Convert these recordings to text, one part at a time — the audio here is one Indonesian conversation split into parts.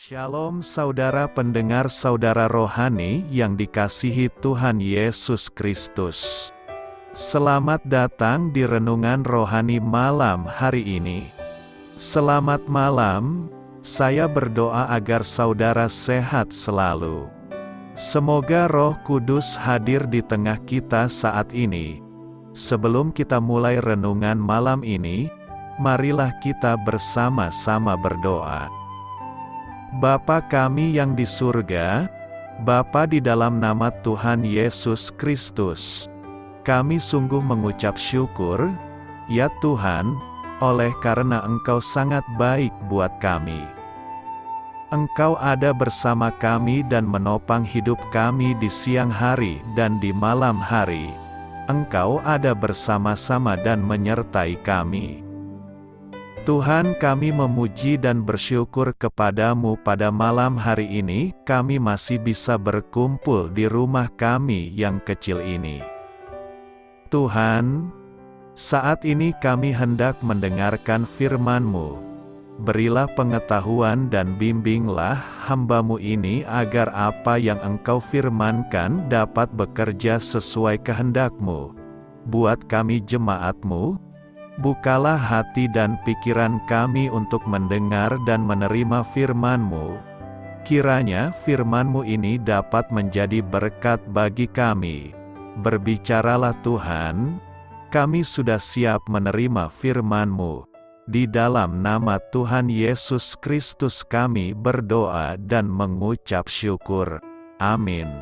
Shalom saudara pendengar saudara rohani yang dikasihi Tuhan Yesus Kristus. Selamat datang di renungan rohani malam hari ini. Selamat malam, saya berdoa agar saudara sehat selalu. Semoga Roh Kudus hadir di tengah kita saat ini. Sebelum kita mulai renungan malam ini, marilah kita bersama-sama berdoa. Bapa kami yang di surga, Bapa di dalam nama Tuhan Yesus Kristus, kami sungguh mengucap syukur, ya Tuhan, oleh karena Engkau sangat baik buat kami. Engkau ada bersama kami dan menopang hidup kami di siang hari dan di malam hari. Engkau ada bersama-sama dan menyertai kami. Tuhan, kami memuji dan bersyukur kepadamu pada malam hari ini, kami masih bisa berkumpul di rumah kami yang kecil ini. Tuhan, saat ini kami hendak mendengarkan firman-Mu. Berilah pengetahuan dan bimbinglah hamba-Mu ini agar apa yang Engkau firmankan dapat bekerja sesuai kehendak-Mu. Buat kami jemaat-Mu, bukalah hati dan pikiran kami untuk mendengar dan menerima firman-Mu. Kiranya firman-Mu ini dapat menjadi berkat bagi kami. Berbicaralah Tuhan, kami sudah siap menerima firman-Mu. Di dalam nama Tuhan Yesus Kristus kami berdoa dan mengucap syukur. Amin.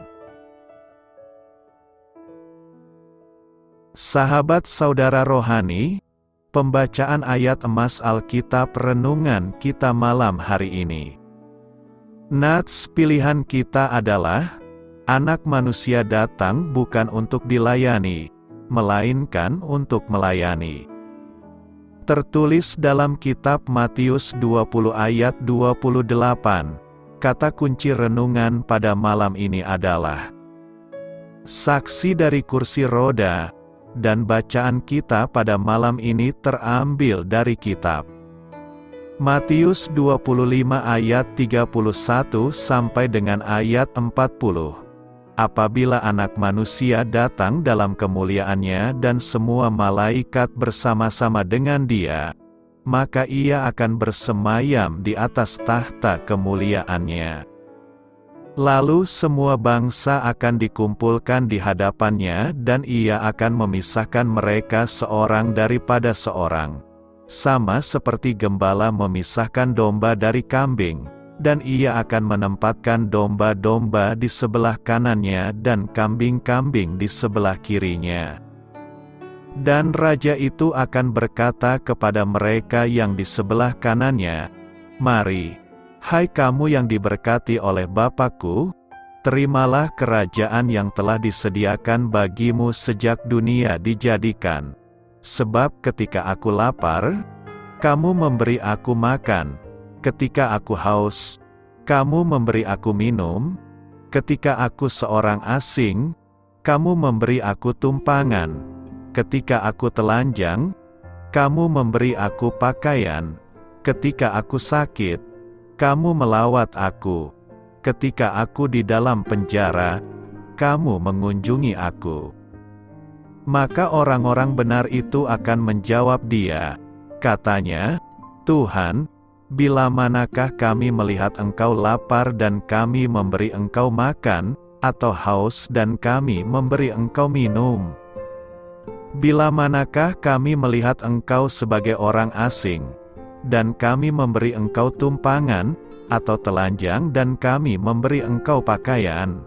Sahabat saudara rohani, pembacaan ayat emas Alkitab renungan kita malam hari ini. Nats pilihan kita adalah, Anak Manusia datang bukan untuk dilayani, melainkan untuk melayani. Tertulis dalam kitab Matius 20 ayat 28, kata kunci renungan pada malam ini adalah, saksi dari kursi roda. Dan bacaan kita pada malam ini terambil dari kitab Matius 25 ayat 31 sampai dengan ayat 40. Apabila Anak Manusia datang dalam kemuliaannya dan semua malaikat bersama-sama dengan Dia, maka Ia akan bersemayam di atas tahta kemuliaannya. Lalu semua bangsa akan dikumpulkan di hadapannya dan Ia akan memisahkan mereka seorang daripada seorang. Sama seperti gembala memisahkan domba dari kambing, dan Ia akan menempatkan domba-domba di sebelah kanannya dan kambing-kambing di sebelah kirinya. Dan Raja itu akan berkata kepada mereka yang di sebelah kanannya, "Mari, hai kamu yang diberkati oleh Bapa-Ku, terimalah kerajaan yang telah disediakan bagimu sejak dunia dijadikan. Sebab ketika aku lapar, kamu memberi aku makan, ketika aku haus, kamu memberi aku minum, ketika aku seorang asing, kamu memberi aku tumpangan, ketika aku telanjang, kamu memberi aku pakaian, ketika aku sakit, kamu melawat aku. Ketika aku di dalam penjara, kamu mengunjungi aku." Maka orang-orang benar itu akan menjawab Dia. Katanya, "Tuhan, bila manakah kami melihat Engkau lapar dan kami memberi Engkau makan, atau haus dan kami memberi Engkau minum? Bila manakah kami melihat Engkau sebagai orang asing, dan kami memberi Engkau tumpangan, atau telanjang dan kami memberi Engkau pakaian?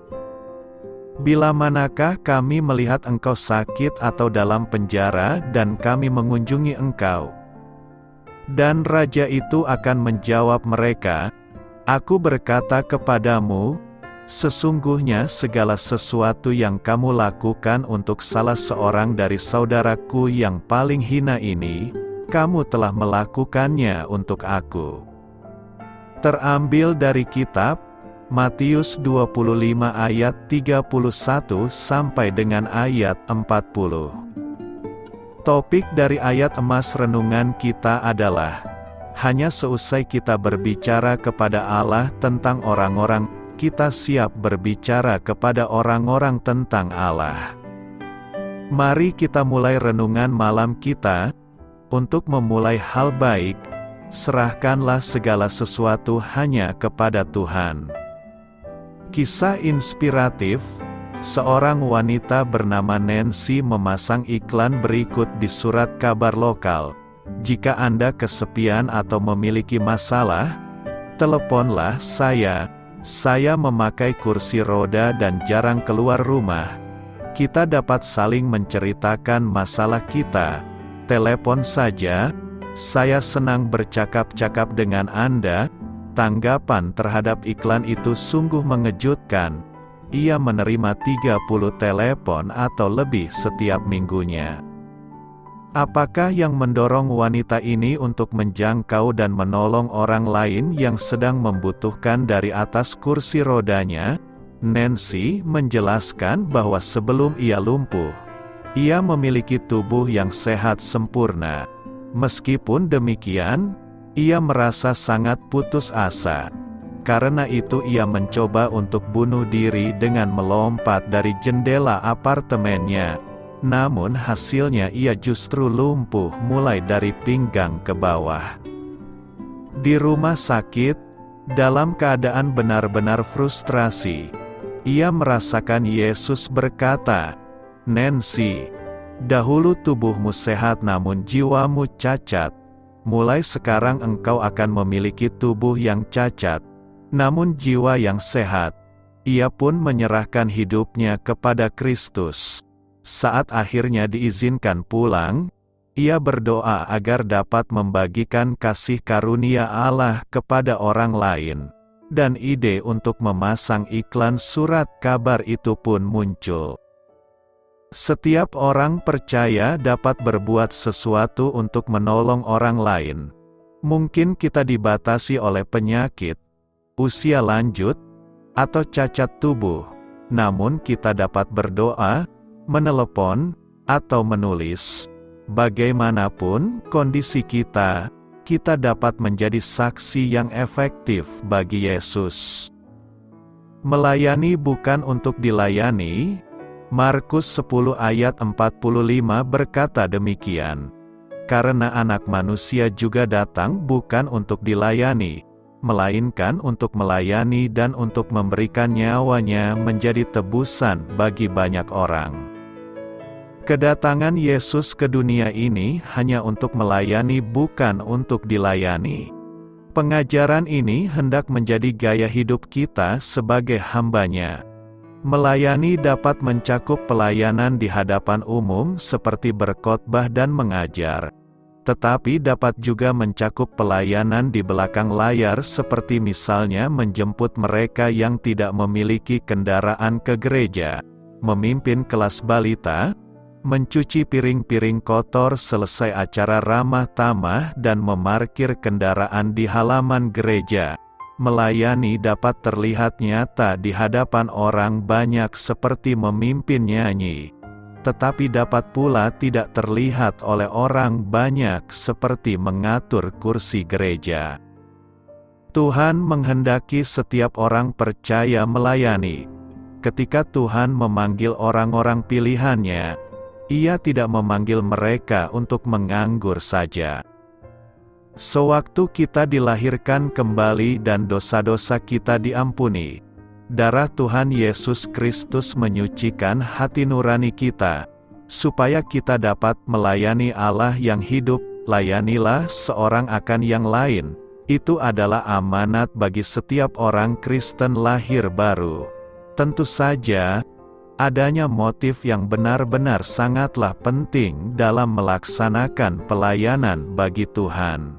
Bila manakah kami melihat Engkau sakit atau dalam penjara dan kami mengunjungi Engkau?" Dan Raja itu akan menjawab mereka, "Aku berkata kepadamu, sesungguhnya segala sesuatu yang kamu lakukan untuk salah seorang dari saudaraku yang paling hina ini, kamu telah melakukannya untuk aku." Terambil dari kitab Matius 25 ayat 31 sampai dengan ayat 40. Topik dari ayat emas renungan kita adalah, Hanya seusai kita berbicara kepada Allah tentang orang-orang, kita siap berbicara kepada orang-orang tentang Allah. Mari kita mulai renungan malam kita. Untuk memulai hal baik, serahkanlah segala sesuatu hanya kepada Tuhan. Kisah inspiratif, seorang wanita bernama Nancy memasang iklan berikut di surat kabar lokal. Jika Anda kesepian atau memiliki masalah, teleponlah saya. Saya memakai kursi roda dan jarang keluar rumah. Kita dapat saling menceritakan masalah kita. Telepon saja, saya senang bercakap-cakap dengan Anda. Tanggapan terhadap iklan itu sungguh mengejutkan. Ia menerima 30 telepon atau lebih setiap minggunya. Apakah yang mendorong wanita ini untuk menjangkau dan menolong orang lain yang sedang membutuhkan dari atas kursi rodanya? Nancy menjelaskan bahwa sebelum ia lumpuh, ia memiliki tubuh yang sehat sempurna. Meskipun demikian, ia merasa sangat putus asa. Karena itu ia mencoba untuk bunuh diri dengan melompat dari jendela apartemennya. Namun hasilnya ia justru lumpuh mulai dari pinggang ke bawah. Di rumah sakit, dalam keadaan benar-benar frustrasi, ia merasakan Yesus berkata, "Nancy, dahulu tubuhmu sehat namun jiwamu cacat. Mulai sekarang engkau akan memiliki tubuh yang cacat, namun jiwa yang sehat." Ia pun menyerahkan hidupnya kepada Kristus. Saat akhirnya diizinkan pulang, ia berdoa agar dapat membagikan kasih karunia Allah kepada orang lain. Dan ide untuk memasang iklan surat kabar itu pun muncul. Setiap orang percaya dapat berbuat sesuatu untuk menolong orang lain. Mungkin kita dibatasi oleh penyakit, usia lanjut, atau cacat tubuh. Namun kita dapat berdoa, menelepon, atau menulis. Bagaimanapun kondisi kita, kita dapat menjadi saksi yang efektif bagi Yesus. Melayani bukan untuk dilayani. Markus 10 ayat 45 berkata demikian. Karena anak manusia juga datang bukan untuk dilayani, melainkan untuk melayani dan untuk memberikan nyawanya menjadi tebusan bagi banyak orang. Kedatangan Yesus ke dunia ini hanya untuk melayani bukan untuk dilayani. Pengajaran ini hendak menjadi gaya hidup kita sebagai hamba-Nya. Melayani dapat mencakup pelayanan di hadapan umum seperti berkhotbah dan mengajar. Tetapi dapat juga mencakup pelayanan di belakang layar seperti misalnya menjemput mereka yang tidak memiliki kendaraan ke gereja, memimpin kelas balita, mencuci piring-piring kotor selesai acara ramah tamah dan memarkir kendaraan di halaman gereja. Melayani dapat terlihat nyata di hadapan orang banyak seperti memimpin nyanyi, tetapi dapat pula tidak terlihat oleh orang banyak seperti mengatur kursi gereja. Tuhan menghendaki setiap orang percaya melayani. Ketika Tuhan memanggil orang-orang pilihan-Nya, Ia tidak memanggil mereka untuk menganggur saja. Sewaktu kita dilahirkan kembali dan dosa-dosa kita diampuni, darah Tuhan Yesus Kristus menyucikan hati nurani kita, supaya kita dapat melayani Allah yang hidup. Layanilah seorang akan yang lain. Itu adalah amanat bagi setiap orang Kristen lahir baru. Tentu saja, adanya motif yang benar-benar sangatlah penting dalam melaksanakan pelayanan bagi Tuhan.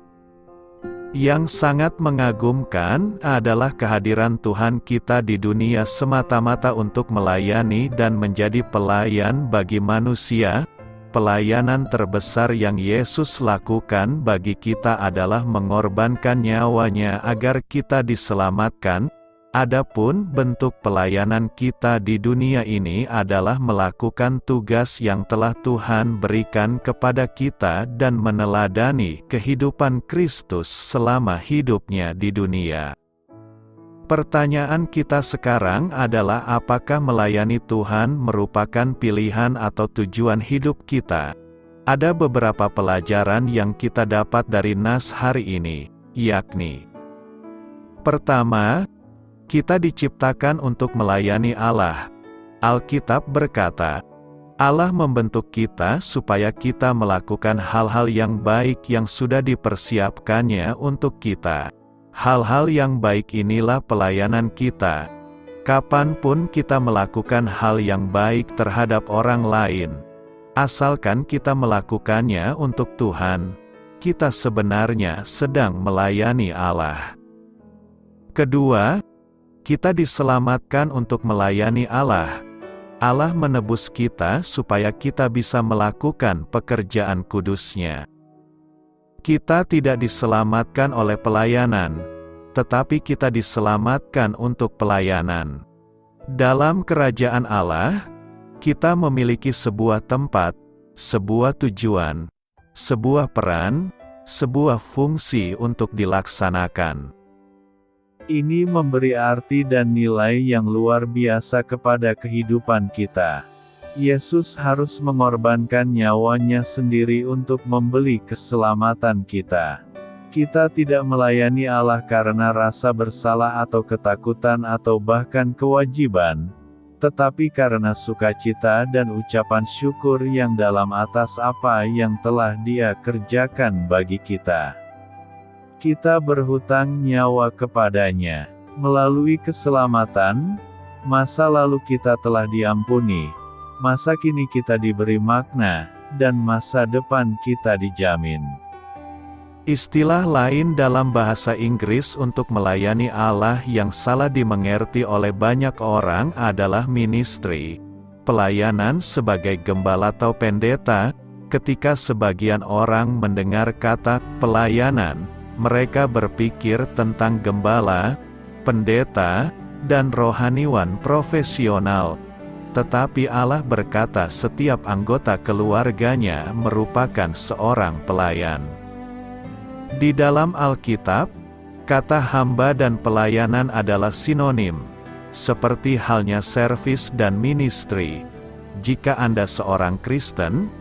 Yang sangat mengagumkan adalah kehadiran Tuhan kita di dunia semata-mata untuk melayani dan menjadi pelayan bagi manusia. Pelayanan terbesar yang Yesus lakukan bagi kita adalah mengorbankan nyawanya agar kita diselamatkan. Adapun bentuk pelayanan kita di dunia ini adalah melakukan tugas yang telah Tuhan berikan kepada kita dan meneladani kehidupan Kristus selama hidupnya di dunia. Pertanyaan kita sekarang adalah apakah melayani Tuhan merupakan pilihan atau tujuan hidup kita? Ada beberapa pelajaran yang kita dapat dari nas hari ini, yakni: pertama, kita diciptakan untuk melayani Allah. Alkitab berkata, Allah membentuk kita supaya kita melakukan hal-hal yang baik yang sudah dipersiapkannya untuk kita. Hal-hal yang baik inilah pelayanan kita. Kapanpun kita melakukan hal yang baik terhadap orang lain, asalkan kita melakukannya untuk Tuhan, kita sebenarnya sedang melayani Allah. Kedua, kita diselamatkan untuk melayani Allah. Allah menebus kita supaya kita bisa melakukan pekerjaan kudus-Nya. Kita tidak diselamatkan oleh pelayanan, tetapi kita diselamatkan untuk pelayanan. Dalam kerajaan Allah, kita memiliki sebuah tempat, sebuah tujuan, sebuah peran, sebuah fungsi untuk dilaksanakan. Ini memberi arti dan nilai yang luar biasa kepada kehidupan kita. Yesus harus mengorbankan nyawanya sendiri untuk membeli keselamatan kita. Kita tidak melayani Allah karena rasa bersalah atau ketakutan atau bahkan kewajiban, tetapi karena sukacita dan ucapan syukur yang dalam atas apa yang telah Dia kerjakan bagi kita. Kita berhutang nyawa kepadanya. Melalui keselamatan, masa lalu kita telah diampuni, masa kini kita diberi makna, dan masa depan kita dijamin. Istilah lain dalam bahasa Inggris untuk melayani Allah yang salah dimengerti oleh banyak orang adalah ministry, pelayanan sebagai gembala atau pendeta. Ketika sebagian orang mendengar kata pelayanan, mereka berpikir tentang gembala, pendeta, dan rohaniwan profesional. Tetapi Allah berkata setiap anggota keluarganya merupakan seorang pelayan. Di dalam Alkitab, kata hamba dan pelayanan adalah sinonim, seperti halnya servis dan ministry. Jika Anda seorang Kristen,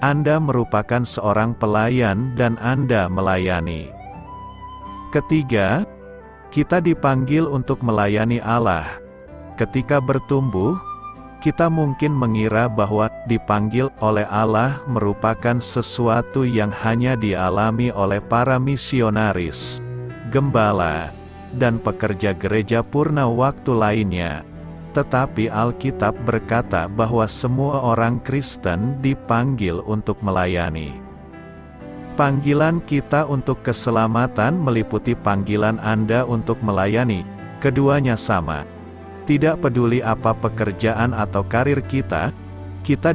Anda merupakan seorang pelayan dan Anda melayani. Ketiga, kita dipanggil untuk melayani Allah. Ketika bertumbuh, kita mungkin mengira bahwa dipanggil oleh Allah merupakan sesuatu yang hanya dialami oleh para misionaris, gembala, dan pekerja gereja purna waktu lainnya. Tetapi Alkitab berkata bahwa semua orang Kristen dipanggil untuk melayani. Panggilan kita untuk keselamatan meliputi panggilan Anda untuk melayani. Keduanya sama. Tidak peduli apa pekerjaan atau karir kita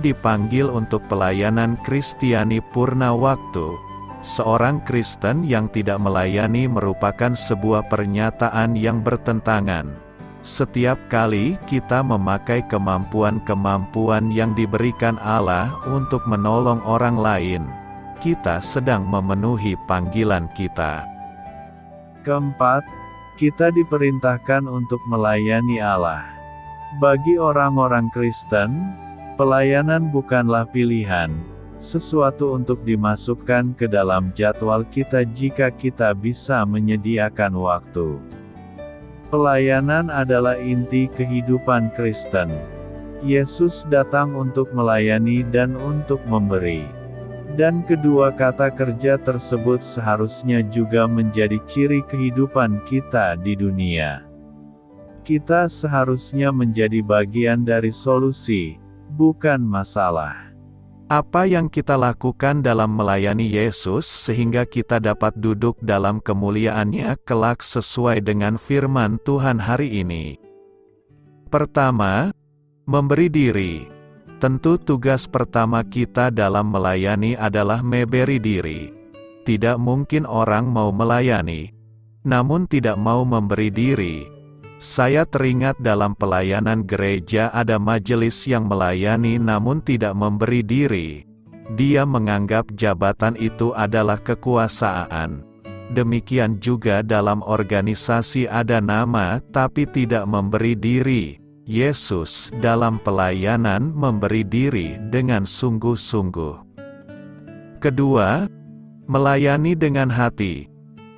dipanggil untuk pelayanan Kristiani purna waktu. Seorang Kristen yang tidak melayani merupakan sebuah pernyataan yang bertentangan. Setiap kali kita memakai kemampuan-kemampuan yang diberikan Allah untuk menolong orang lain, kita sedang memenuhi panggilan kita. Keempat, kita diperintahkan untuk melayani Allah. Bagi orang-orang Kristen, pelayanan bukanlah pilihan, sesuatu untuk dimasukkan ke dalam jadwal kita jika kita bisa menyediakan waktu. Pelayanan adalah inti kehidupan Kristen. Yesus datang untuk melayani dan untuk memberi. Dan kedua kata kerja tersebut seharusnya juga menjadi ciri kehidupan kita di dunia. Kita seharusnya menjadi bagian dari solusi, bukan masalah. Apa yang kita lakukan dalam melayani Yesus sehingga kita dapat duduk dalam kemuliaan-Nya kelak sesuai dengan firman Tuhan hari ini? Pertama, memberi diri. Tentu tugas pertama kita dalam melayani adalah memberi diri. Tidak mungkin orang mau melayani, namun tidak mau memberi diri. Saya teringat dalam pelayanan gereja ada majelis yang melayani namun tidak memberi diri. Dia menganggap jabatan itu adalah kekuasaan. Demikian juga dalam organisasi ada nama tapi tidak memberi diri. Yesus dalam pelayanan memberi diri dengan sungguh-sungguh. Kedua, melayani dengan hati.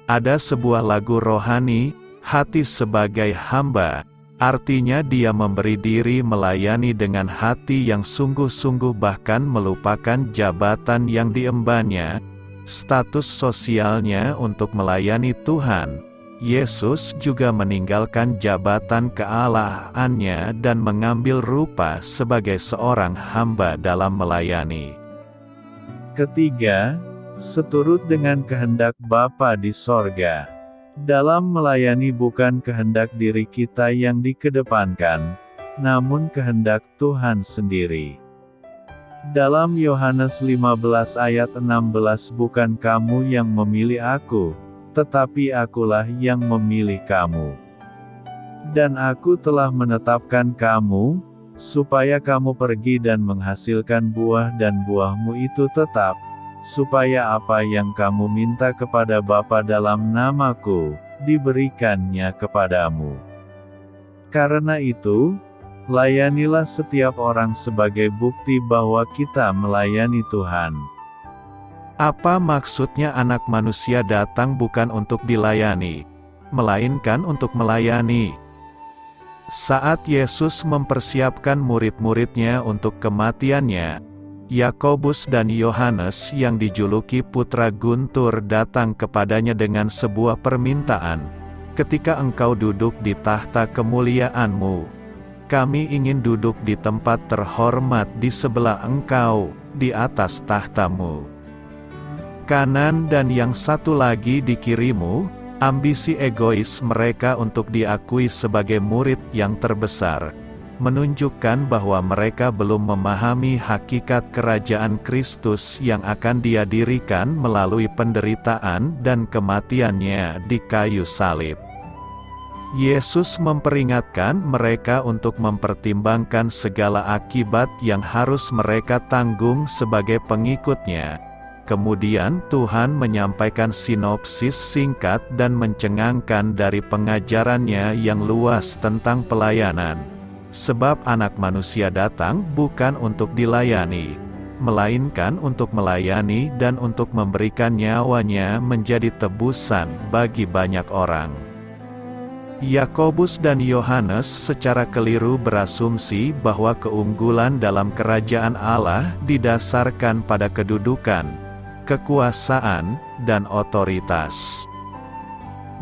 Ada sebuah lagu rohani, hati sebagai hamba, artinya dia memberi diri melayani dengan hati yang sungguh-sungguh bahkan melupakan jabatan yang diembannya, status sosialnya untuk melayani Tuhan. Yesus juga meninggalkan jabatan kealahannya dan mengambil rupa sebagai seorang hamba dalam melayani. Ketiga, seturut dengan kehendak Bapa di sorga. Dalam melayani bukan kehendak diri kita yang dikedepankan, namun kehendak Tuhan sendiri. Dalam Yohanes 15 ayat 16, bukan kamu yang memilih aku, tetapi akulah yang memilih kamu. Dan aku telah menetapkan kamu, supaya kamu pergi dan menghasilkan buah dan buahmu itu tetap, supaya apa yang kamu minta kepada Bapa dalam namaku, diberikannya kepadamu. Karena itu, layanilah setiap orang sebagai bukti bahwa kita melayani Tuhan. Apa maksudnya Anak Manusia datang bukan untuk dilayani, melainkan untuk melayani? Saat Yesus mempersiapkan murid-muridnya untuk kematiannya, Yakobus dan Yohanes yang dijuluki putra guntur datang kepadanya dengan sebuah permintaan. Ketika engkau duduk di tahta kemuliaanmu, kami ingin duduk di tempat terhormat di sebelah engkau, di atas tahtamu. Kanan dan yang satu lagi di kirimu, ambisi egois mereka untuk diakui sebagai murid yang terbesar, menunjukkan bahwa mereka belum memahami hakikat kerajaan Kristus yang akan Dia dirikan melalui penderitaan dan kematiannya di kayu salib. Yesus memperingatkan mereka untuk mempertimbangkan segala akibat yang harus mereka tanggung sebagai pengikutnya. Kemudian Tuhan menyampaikan sinopsis singkat dan mencengangkan dari pengajarannya yang luas tentang pelayanan. Sebab Anak Manusia datang bukan untuk dilayani, melainkan untuk melayani dan untuk memberikan nyawanya menjadi tebusan bagi banyak orang. Yakobus dan Yohanes secara keliru berasumsi bahwa keunggulan dalam kerajaan Allah didasarkan pada kedudukan, kekuasaan, dan otoritas.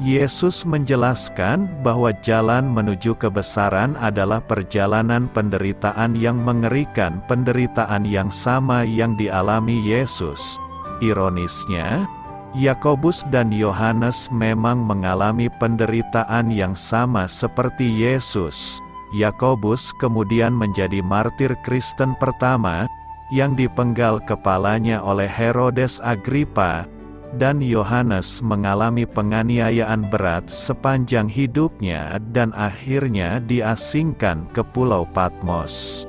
Yesus menjelaskan bahwa jalan menuju kebesaran adalah perjalanan penderitaan yang mengerikan, penderitaan yang sama yang dialami Yesus. Ironisnya, Yakobus dan Yohanes memang mengalami penderitaan yang sama seperti Yesus. Yakobus kemudian menjadi martir Kristen pertama, yang dipenggal kepalanya oleh Herodes Agripa, dan Yohanes mengalami penganiayaan berat sepanjang hidupnya dan akhirnya diasingkan ke Pulau Patmos.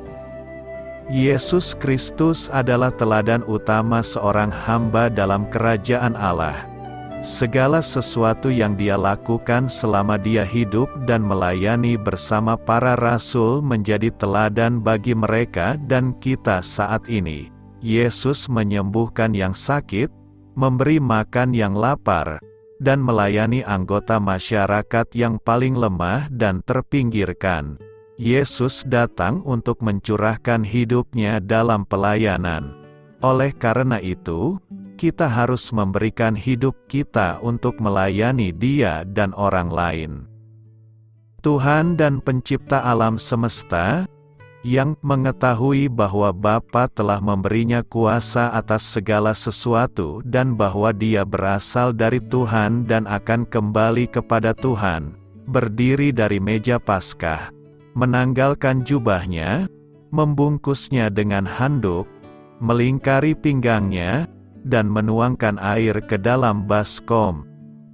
Yesus Kristus adalah teladan utama seorang hamba dalam kerajaan Allah. Segala sesuatu yang Dia lakukan selama Dia hidup dan melayani bersama para rasul menjadi teladan bagi mereka dan kita saat ini. Yesus menyembuhkan yang sakit, memberi makan yang lapar, dan melayani anggota masyarakat yang paling lemah dan terpinggirkan. Yesus datang untuk mencurahkan hidupnya dalam pelayanan. Oleh karena itu, kita harus memberikan hidup kita untuk melayani Dia dan orang lain. Tuhan dan Pencipta alam semesta, yang mengetahui bahwa Bapa telah memberinya kuasa atas segala sesuatu dan bahwa Dia berasal dari Tuhan dan akan kembali kepada Tuhan, berdiri dari meja Paskah, menanggalkan jubahnya, membungkusnya dengan handuk, melingkari pinggangnya, dan menuangkan air ke dalam baskom.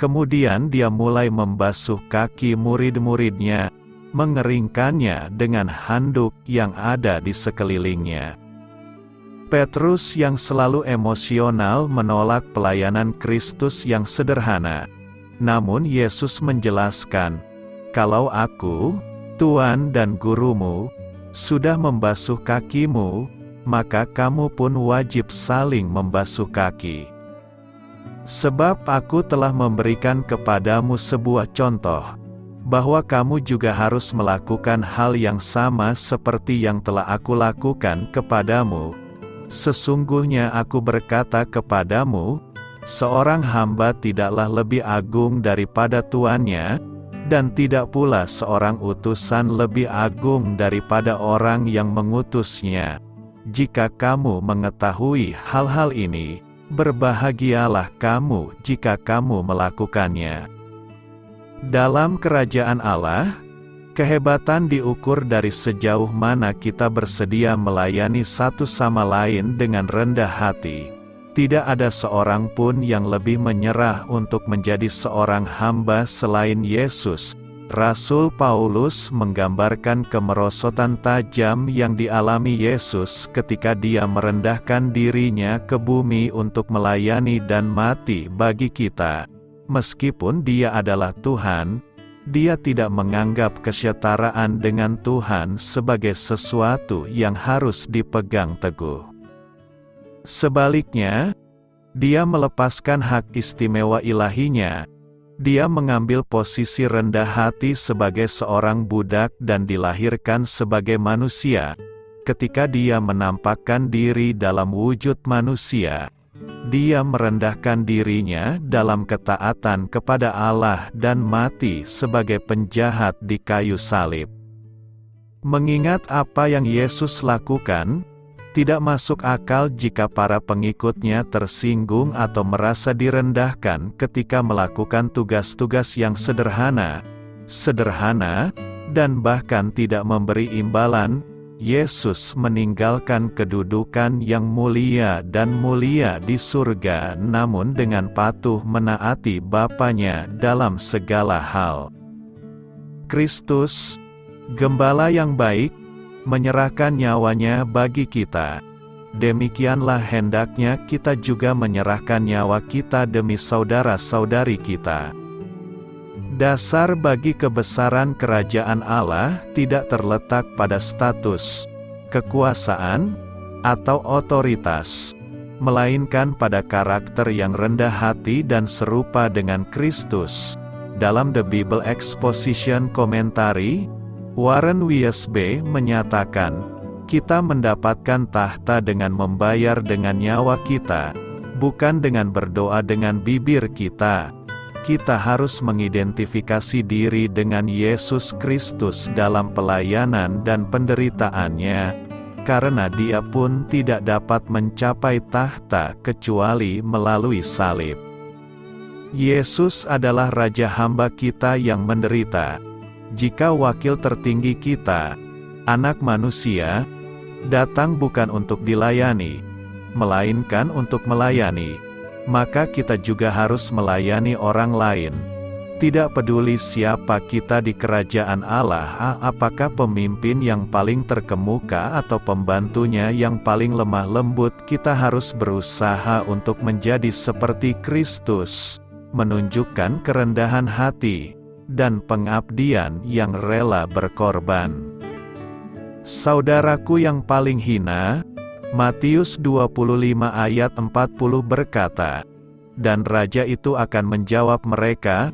Kemudian dia mulai membasuh kaki murid-muridnya, mengeringkannya dengan handuk yang ada di sekelilingnya. Petrus yang selalu emosional menolak pelayanan Kristus yang sederhana. Namun Yesus menjelaskan, "Kalau aku, Tuhan dan Gurumu, sudah membasuh kakimu, maka kamu pun wajib saling membasuh kaki. Sebab aku telah memberikan kepadamu sebuah contoh, bahwa kamu juga harus melakukan hal yang sama seperti yang telah aku lakukan kepadamu. Sesungguhnya aku berkata kepadamu, seorang hamba tidaklah lebih agung daripada tuannya, dan tidak pula seorang utusan lebih agung daripada orang yang mengutusnya. Jika kamu mengetahui hal-hal ini, berbahagialah kamu jika kamu melakukannya." Dalam kerajaan Allah, kehebatan diukur dari sejauh mana kita bersedia melayani satu sama lain dengan rendah hati. Tidak ada seorang pun yang lebih menyerah untuk menjadi seorang hamba selain Yesus. Rasul Paulus menggambarkan kemerosotan tajam yang dialami Yesus ketika dia merendahkan dirinya ke bumi untuk melayani dan mati bagi kita. Meskipun dia adalah Tuhan, dia tidak menganggap kesetaraan dengan Tuhan sebagai sesuatu yang harus dipegang teguh. Sebaliknya, dia melepaskan hak istimewa ilahinya. Dia mengambil posisi rendah hati sebagai seorang budak dan dilahirkan sebagai manusia. Ketika dia menampakkan diri dalam wujud manusia, dia merendahkan dirinya dalam ketaatan kepada Allah dan mati sebagai penjahat di kayu salib. Mengingat apa yang Yesus lakukan, tidak masuk akal jika para pengikutnya tersinggung atau merasa direndahkan ketika melakukan tugas-tugas yang sederhana, dan bahkan tidak memberi imbalan. Yesus meninggalkan kedudukan yang mulia dan mulia di surga, namun dengan patuh menaati Bapanya dalam segala hal. Kristus, Gembala yang baik, menyerahkan nyawanya bagi kita. Demikianlah hendaknya kita juga menyerahkan nyawa kita demi saudara-saudari kita. Dasar bagi kebesaran kerajaan Allah tidak terletak pada status, kekuasaan, atau otoritas, melainkan pada karakter yang rendah hati dan serupa dengan Kristus. Dalam The Bible Exposition Commentary, Warren Wiersbe menyatakan, kita mendapatkan tahta dengan membayar dengan nyawa kita, bukan dengan berdoa dengan bibir kita. Kita harus mengidentifikasi diri dengan Yesus Kristus dalam pelayanan dan penderitaannya, karena Dia pun tidak dapat mencapai tahta kecuali melalui salib. Yesus adalah Raja hamba kita yang menderita. Jika wakil tertinggi kita, Anak Manusia, datang bukan untuk dilayani, melainkan untuk melayani, maka kita juga harus melayani orang lain. Tidak peduli siapa kita di kerajaan Allah, apakah pemimpin yang paling terkemuka atau pembantunya yang paling lemah lembut, kita harus berusaha untuk menjadi seperti Kristus, menunjukkan kerendahan hati dan pengabdian yang rela berkorban. Saudaraku yang paling hina, Matius 25 ayat 40 berkata, dan raja itu akan menjawab mereka,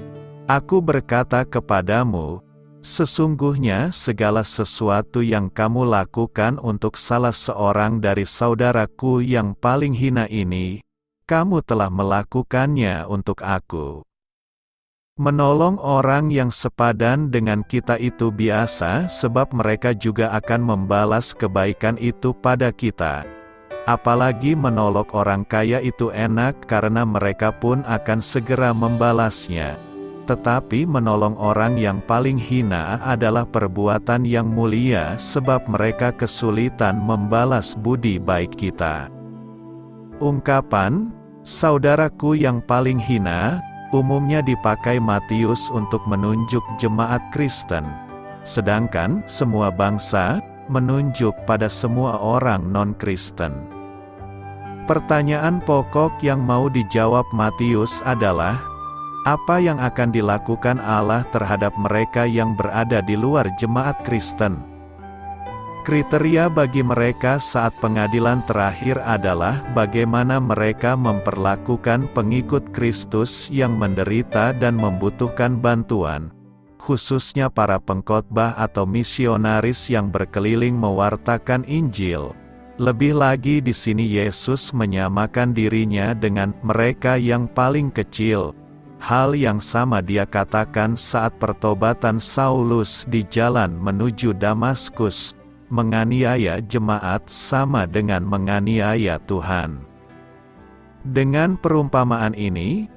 Aku berkata kepadamu, sesungguhnya segala sesuatu yang kamu lakukan untuk salah seorang dari saudaraku yang paling hina ini, kamu telah melakukannya untuk aku. Menolong orang yang sepadan dengan kita itu biasa sebab mereka juga akan membalas kebaikan itu pada kita. Apalagi menolong orang kaya itu enak karena mereka pun akan segera membalasnya. Tetapi menolong orang yang paling hina adalah perbuatan yang mulia sebab mereka kesulitan membalas budi baik kita. Ungkapan, saudaraku yang paling hina, umumnya dipakai Matius untuk menunjuk jemaat Kristen, sedangkan semua bangsa menunjuk pada semua orang non-Kristen. Pertanyaan pokok yang mau dijawab Matius adalah, apa yang akan dilakukan Allah terhadap mereka yang berada di luar jemaat Kristen? Kriteria bagi mereka saat pengadilan terakhir adalah bagaimana mereka memperlakukan pengikut Kristus yang menderita dan membutuhkan bantuan, khususnya para pengkhotbah atau misionaris yang berkeliling mewartakan Injil. Lebih lagi di sini Yesus menyamakan dirinya dengan mereka yang paling kecil. Hal yang sama dia katakan saat pertobatan Saulus di jalan menuju Damaskus. Menganiaya jemaat sama dengan menganiaya Tuhan. Dengan perumpamaan ini,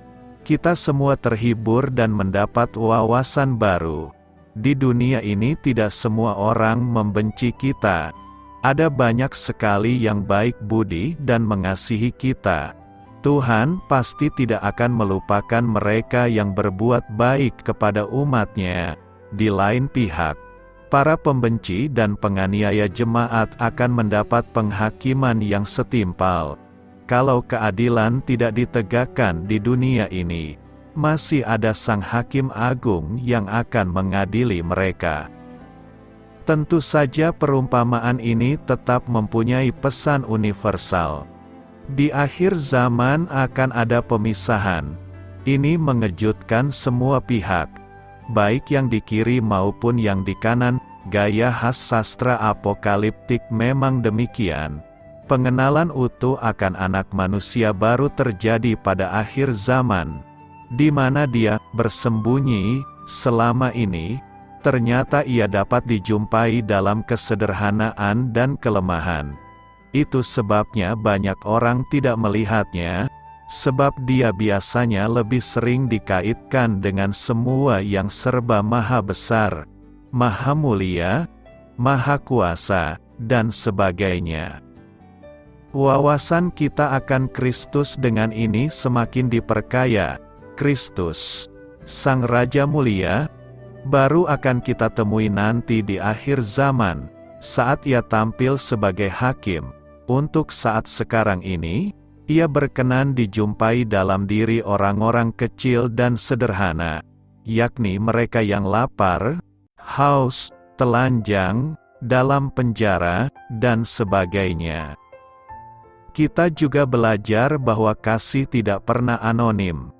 kita semua terhibur dan mendapat wawasan baru. Di dunia ini tidak semua orang membenci kita. Ada banyak sekali yang baik budi dan mengasihi kita. Tuhan pasti tidak akan melupakan mereka yang berbuat baik kepada umat-Nya. Di lain pihak, para pembenci dan penganiaya jemaat akan mendapat penghakiman yang setimpal. Kalau keadilan tidak ditegakkan di dunia ini, masih ada Sang Hakim Agung yang akan mengadili mereka. Tentu saja perumpamaan ini tetap mempunyai pesan universal. Di akhir zaman akan ada pemisahan. Ini mengejutkan semua pihak, baik yang di kiri maupun yang di kanan. Gaya khas sastra apokaliptik memang demikian. Pengenalan utuh akan anak manusia baru terjadi pada akhir zaman, di mana dia bersembunyi selama ini. Ternyata ia dapat dijumpai dalam kesederhanaan dan kelemahan. Itu sebabnya banyak orang tidak melihatnya, sebab dia biasanya lebih sering dikaitkan dengan semua yang serba maha besar, maha mulia, maha kuasa, dan sebagainya. Wawasan kita akan Kristus dengan ini semakin diperkaya. Kristus, Sang Raja Mulia, baru akan kita temui nanti di akhir zaman, saat ia tampil sebagai hakim. Untuk saat sekarang ini, ia berkenan dijumpai dalam diri orang-orang kecil dan sederhana, yakni mereka yang lapar, haus, telanjang, dalam penjara, dan sebagainya. Kita juga belajar bahwa kasih tidak pernah anonim.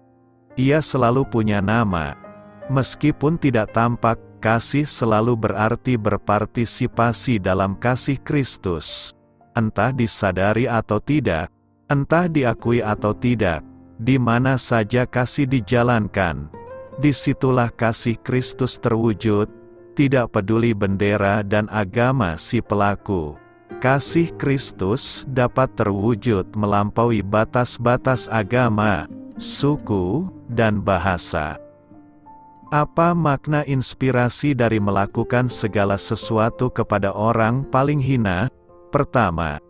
Ia selalu punya nama. Meskipun tidak tampak, kasih selalu berarti berpartisipasi dalam kasih Kristus. Entah disadari atau tidak, entah diakui atau tidak, di mana saja kasih dijalankan, disitulah kasih Kristus terwujud, tidak peduli bendera dan agama si pelaku. Kasih Kristus dapat terwujud melampaui batas-batas agama, suku, dan bahasa. Apa makna inspirasi dari melakukan segala sesuatu kepada orang paling hina? Pertama,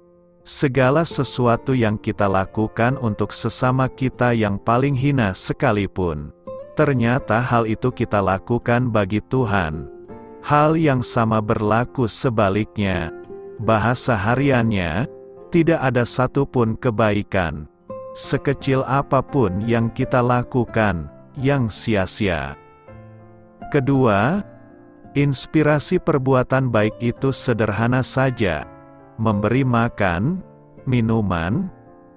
segala sesuatu yang kita lakukan untuk sesama kita yang paling hina sekalipun, ternyata hal itu kita lakukan bagi Tuhan. Hal yang sama berlaku sebaliknya. Bahasa hariannya, tidak ada satupun kebaikan, sekecil apapun yang kita lakukan, yang sia-sia. Kedua, inspirasi perbuatan baik itu sederhana saja. Memberi makan, minuman,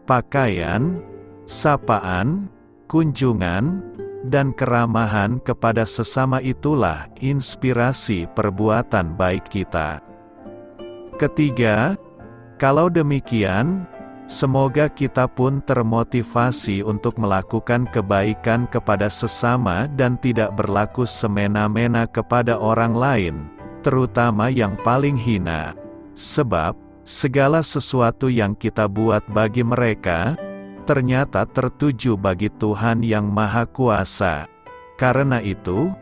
pakaian, sapaan, kunjungan, dan keramahan kepada sesama itulah inspirasi perbuatan baik kita. Ketiga, kalau demikian, semoga kita pun termotivasi untuk melakukan kebaikan kepada sesama dan tidak berlaku semena-mena kepada orang lain, terutama yang paling hina. Sebab, segala sesuatu yang kita buat bagi mereka, ternyata tertuju bagi Tuhan yang Maha Kuasa. Karena itu,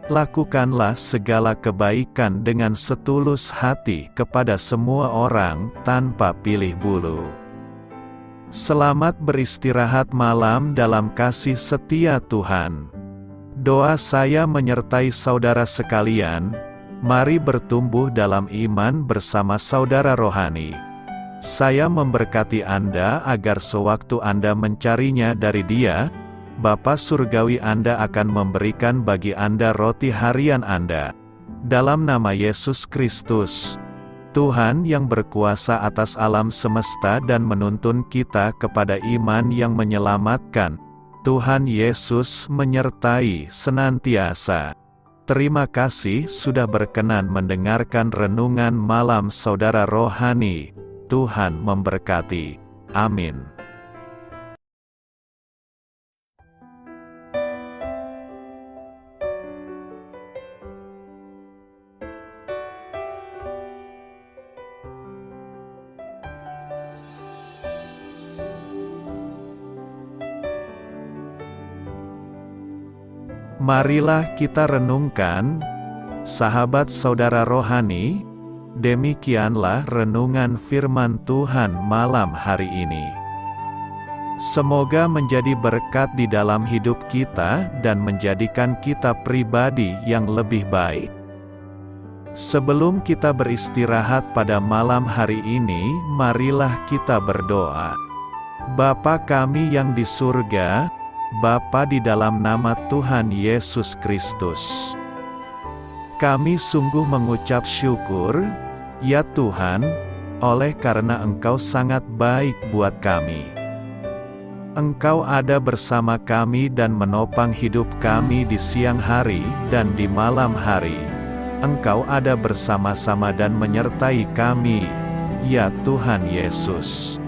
lakukanlah segala kebaikan dengan setulus hati kepada semua orang tanpa pilih bulu. Selamat beristirahat malam dalam kasih setia Tuhan. Doa saya menyertai saudara sekalian, mari bertumbuh dalam iman bersama saudara rohani. Saya memberkati Anda agar sewaktu Anda mencarinya dari Dia, Bapa Surgawi Anda akan memberikan bagi Anda roti harian Anda. Dalam nama Yesus Kristus, Tuhan yang berkuasa atas alam semesta dan menuntun kita kepada iman yang menyelamatkan, Tuhan Yesus menyertai senantiasa. Terima kasih sudah berkenan mendengarkan renungan malam saudara rohani. Tuhan memberkati. Amin. Marilah kita renungkan, sahabat saudara rohani, demikianlah renungan firman Tuhan malam hari ini. Semoga menjadi berkat di dalam hidup kita dan menjadikan kita pribadi yang lebih baik. Sebelum kita beristirahat pada malam hari ini, marilah kita berdoa. Bapa kami yang di surga, Bapa di dalam nama Tuhan Yesus Kristus, kami sungguh mengucap syukur, ya Tuhan, oleh karena Engkau sangat baik buat kami. Engkau ada bersama kami dan menopang hidup kami di siang hari dan di malam hari. Engkau ada bersama-sama dan menyertai kami, ya Tuhan Yesus.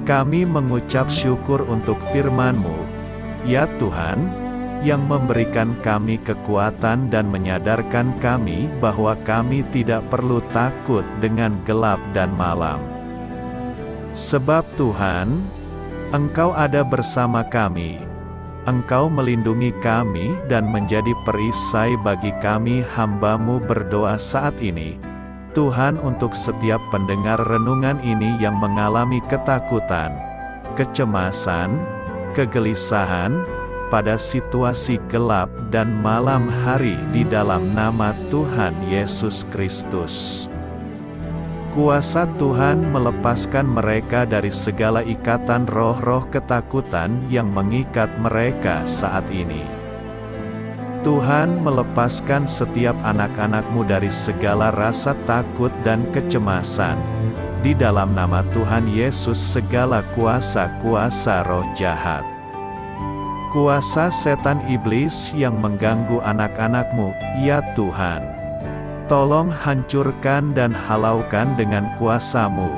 Kami mengucap syukur untuk firman-Mu, ya Tuhan, yang memberikan kami kekuatan dan menyadarkan kami bahwa kami tidak perlu takut dengan gelap dan malam. Sebab Tuhan, Engkau ada bersama kami. Engkau melindungi kami dan menjadi perisai bagi kami hamba-Mu berdoa saat ini. Tuhan, untuk setiap pendengar renungan ini yang mengalami ketakutan, kecemasan, kegelisahan, pada situasi gelap dan malam hari di dalam nama Tuhan Yesus Kristus. Kuasa Tuhan melepaskan mereka dari segala ikatan roh-roh ketakutan yang mengikat mereka saat ini. Tuhan melepaskan setiap anak-anak-Mu dari segala rasa takut dan kecemasan. Di dalam nama Tuhan Yesus segala kuasa-kuasa roh jahat, kuasa setan iblis yang mengganggu anak-anak-Mu, ya Tuhan, tolong hancurkan dan halaukan dengan kuasa-Mu.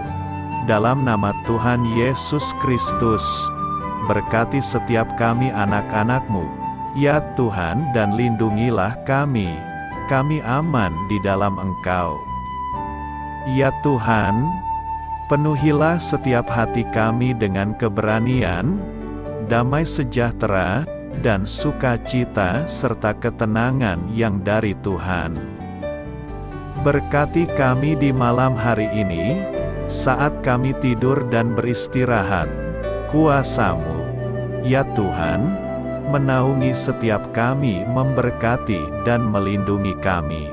Dalam nama Tuhan Yesus Kristus, berkati setiap kami anak-anak-Mu, ya Tuhan, dan lindungilah kami aman di dalam Engkau. Ya Tuhan, penuhilah setiap hati kami dengan keberanian, damai sejahtera, dan sukacita serta ketenangan yang dari Tuhan. Berkati kami di malam hari ini, saat kami tidur dan beristirahat, kuasa-Mu, ya Tuhan, menaungi setiap kami, memberkati dan melindungi kami.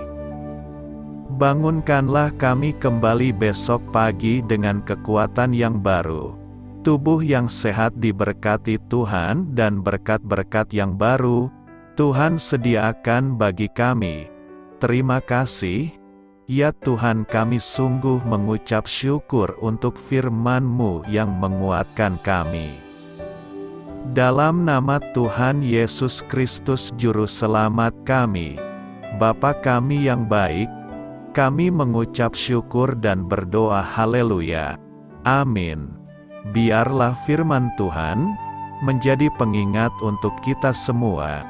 Bangunkanlah kami kembali besok pagi dengan kekuatan yang baru, tubuh yang sehat diberkati Tuhan dan berkat-berkat yang baru, Tuhan sediakan bagi kami. Terima kasih, ya Tuhan, kami sungguh mengucap syukur untuk firman-Mu yang menguatkan kami. Dalam nama Tuhan Yesus Kristus Juru Selamat kami, Bapa kami yang baik, kami mengucap syukur dan berdoa haleluya. Amin. Biarlah firman Tuhan menjadi pengingat untuk kita semua,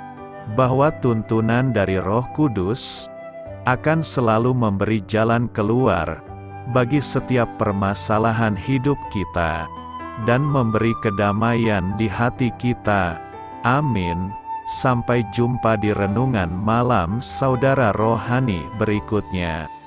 bahwa tuntunan dari Roh Kudus akan selalu memberi jalan keluar bagi setiap permasalahan hidup kita, dan memberi kedamaian di hati kita. Amin. Sampai jumpa di renungan malam saudara rohani berikutnya.